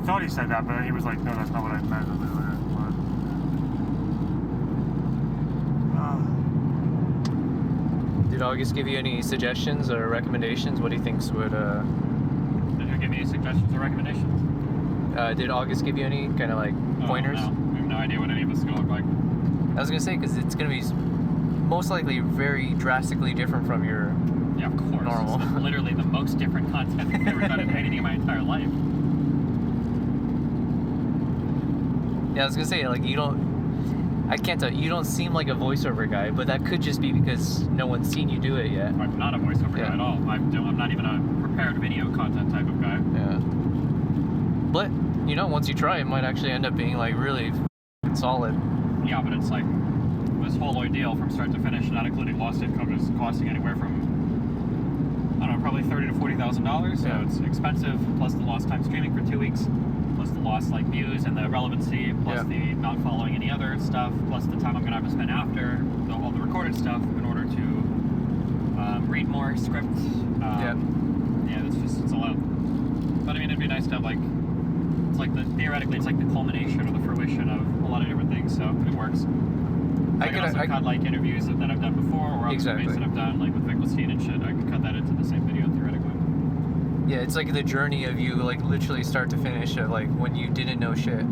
thought he said that, but he was like, no, that's not what I meant. I was like, what? Did August give you any suggestions or recommendations? What he thinks would... Did you give me any suggestions or recommendations? Did August give you any kind of like pointers? No. We have no idea what any of this is going to look like. I was going to say, because it's going to be most likely very drastically different from your Yeah, of course. normal. It's literally the most different content I've ever done in anything in my entire life. Yeah, I was going to say, like, you don't... I can't tell. You don't seem like a voiceover guy, but that could just be because no one's seen you do it yet. I'm not a voiceover guy at all. I'm not even a prepared video content type of guy. Yeah. But, you know, once you try, it might actually end up being, like, really solid. Yeah, but it's like this whole ordeal from start to finish, not including lost income, is costing anywhere from, I don't know, probably $30,000 to $40,000. So Yeah. it's expensive, plus the lost time streaming for 2 weeks, plus the lost like views and the relevancy, plus the not following any other stuff, plus the time I'm gonna have to spend after all the recorded stuff in order to read more script. Yeah, it's a lot. But I mean, it'd be nice to have like, it's like theoretically it's like the culmination or the fruition of a lot of different things, so it works. I could also cut like interviews that I've done before, or other debates that I've done, like with Finkelstein and shit. I could cut that into the same video theoretically. Yeah, it's like the journey of you, like literally start to finish, of like when you didn't know shit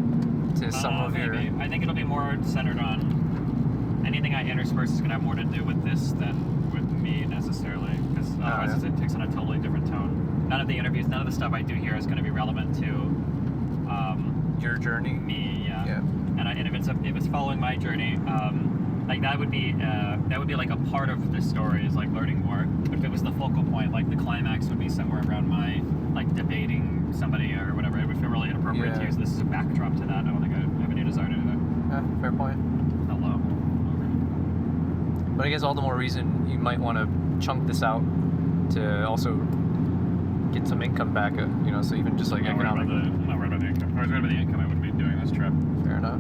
to some of your. I think it'll be more centered on anything I intersperse is gonna have more to do with this than with me necessarily, because otherwise it takes on a totally different tone. None of the interviews, none of the stuff I do here is going to be relevant to your journey. Me, yeah. And if it's following my journey, like that would be like a part of the story is like learning more. But if it was the focal point, like the climax would be somewhere around my like debating somebody or whatever, it would feel really inappropriate to use this as a backdrop to that. I don't think I have any desire to do that. Yeah, fair point. Hello. But I guess all the more reason you might want to chunk this out to also get some income back, you know, so even just like economic. I'm not worried about the income. If I was worried about the income, I wouldn't be doing this trip. Fair enough.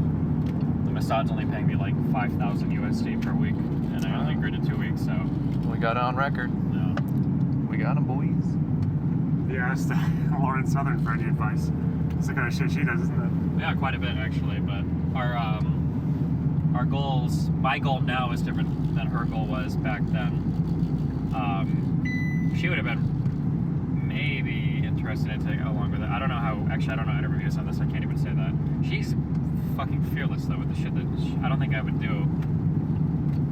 The Mossad's only paying me like 5,000 USD per week, and I only agreed to 2 weeks, so. We got it on record. Yeah. We got them, boys. Yeah, asked Lauren Southern for any advice. It's the kind of shit she does, isn't it? Yeah, quite a bit actually, but our goals, my goal now is different than her goal was back then. She would have been maybe interested in taking how long with it. I don't know how, actually I don't know how to review on this, I can't even say that. She's fucking fearless though with the shit that I don't think I would do.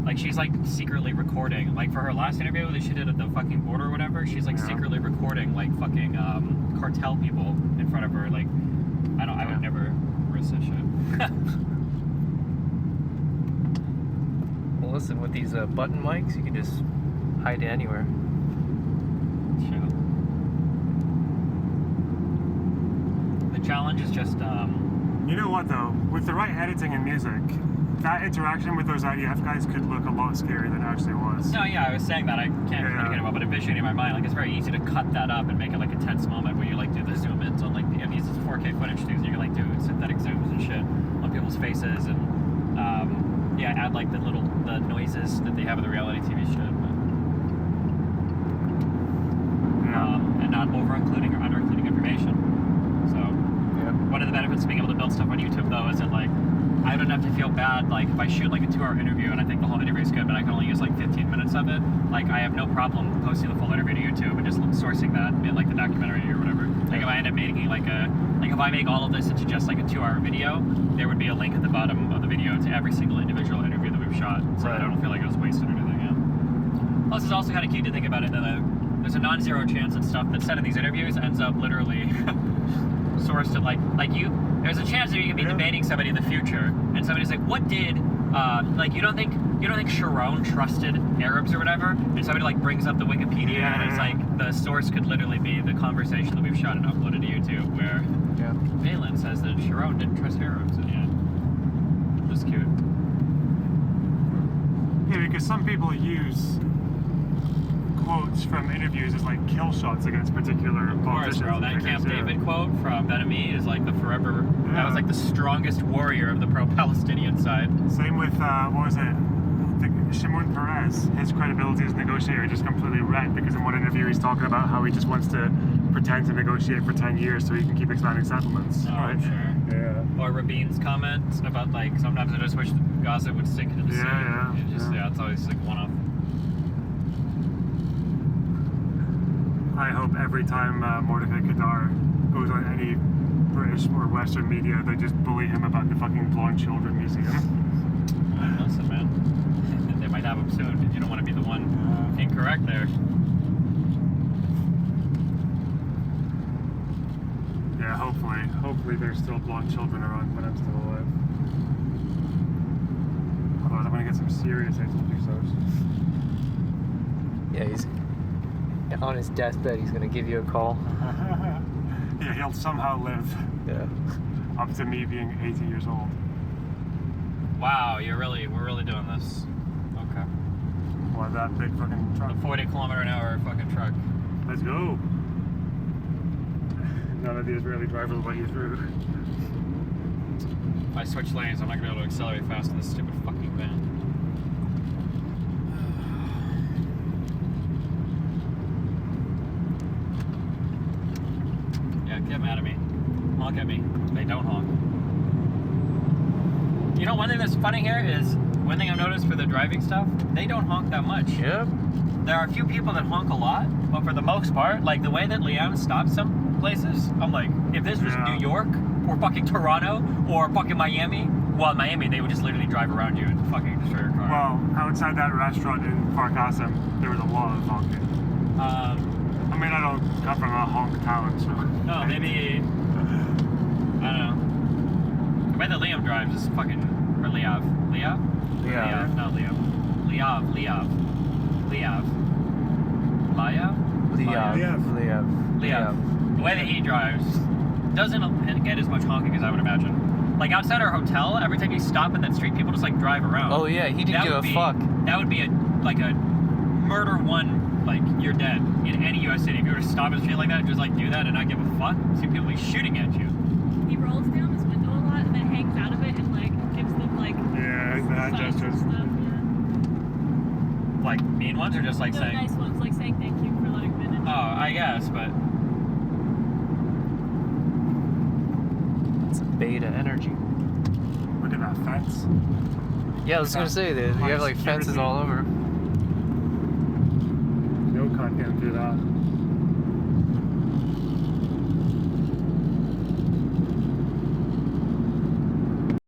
Like she's like secretly recording, like for her last interview that she did at the fucking border or whatever, she's like secretly recording like fucking cartel people in front of her. Like, I would never risk that shit. Well listen, with these button mics, you can just hide it anywhere. The challenge is just you know what though, with the right editing and music, that interaction with those IDF guys could look a lot scarier than it actually was. No, yeah, I was saying that I can't communicate about, but envisioning in my mind, like it's very easy to cut that up and make it like a tense moment where you like do the zoom ins on like the these 4K footage things, you can like do synthetic zooms and shit on people's faces and add like the noises that they have in the reality TV shit. But, and not over including or under including information. So one of the benefits of being able to build stuff on YouTube though is that like I don't have to feel bad like if I shoot like a 2-hour interview and I think the whole interview is good but I can only use like 15 minutes of it, like I have no problem posting the full interview to YouTube and just sourcing that in like the documentary or whatever. Like if I end up making like if I make all of this into just like a 2-hour video, there would be a link at the bottom of the video to every single individual interview that we've shot, so that I don't feel like it was wasted or anything. Plus it's also kind of cute to think about it that there's a non-zero chance that stuff that's said in these interviews ends up literally sourced at like you. There's a chance that you can be debating somebody in the future, and somebody's like, "What did like you don't think Sharon trusted Arabs or whatever?" And somebody like brings up the Wikipedia, and it's like the source could literally be the conversation that we've shot and uploaded to YouTube, where Palin says that Sharon didn't trust Arabs. And that's cute. Yeah, because some people use quotes from interviews as like kill shots against particular politicians. Bro, that Camp David quote from Ben Ami is like the forever. That was like the strongest warrior of the pro-Palestinian side. Same with what was it? Shimon Peres. His credibility as a negotiator just completely wrecked because in one interview he's talking about how he just wants to pretend to negotiate for 10 years so he can keep expanding settlements. Oh, right? sure. Yeah. Or Rabin's comment about like sometimes I just wish Gaza would sink into the sea. Yeah, It just, yeah. it's always like one off. I hope every time Mordecai Kadar goes on any British or Western media, they just bully him about the fucking Blonde Children Museum. Listen, man. They might have him soon. You don't want to be the one incorrect there. Yeah, hopefully there's still blonde children around when I'm still alive. Otherwise I'm gonna get some serious I told you so's. Yeah, he's on his deathbed. He's gonna give you a call. Yeah, he'll somehow live Yeah. up to me being 80 years old. Wow, we're really doing this. Okay. Why that big fucking truck? The 40-kilometer-an-hour fucking truck. Let's go. None of the Israeli drivers will let you through. If I switch lanes, I'm not gonna be able to accelerate fast in this stupid fucking van. Yeah, get mad at me. Honk at me. They don't honk. You know, one thing that's funny here is, one thing I've noticed for the driving stuff, they don't honk that much. Yep. There are a few people that honk a lot, but for the most part, like the way that Liam stops some places, I'm like, if this was Yeah. New York or fucking Toronto or fucking Miami, well, Miami, they would just literally drive around you and fucking destroy your car. Well, outside that restaurant in Park Qasim, there was a lot of honking. I mean, I don't come from a honk town, so. No, maybe, I don't know. The way that Liam drives is fucking, or Liav. Liav? Yeah. Not Liam. Liav. Liav. Liav. Liav. The way that he drives doesn't get as much honking as I would imagine. Like outside our hotel, every time you stop in that street, people just like drive around. Oh yeah, he didn't give a fuck. That would be a murder one, like you're dead in any U.S. city. If you were to stop in a street like that and just like do that and not give a fuck, see people be shooting at you. He rolls down his window a lot and then hangs out of it and like gives them like Yeah, the hand signs and gestures. stuff, yeah. Like mean ones or just like No, saying, nice ones, like saying thank you for letting me in. oh, I guess, but It's beta energy. Look at that fence. Yeah, I was gonna say that you have like fences all over. No cunt can do that.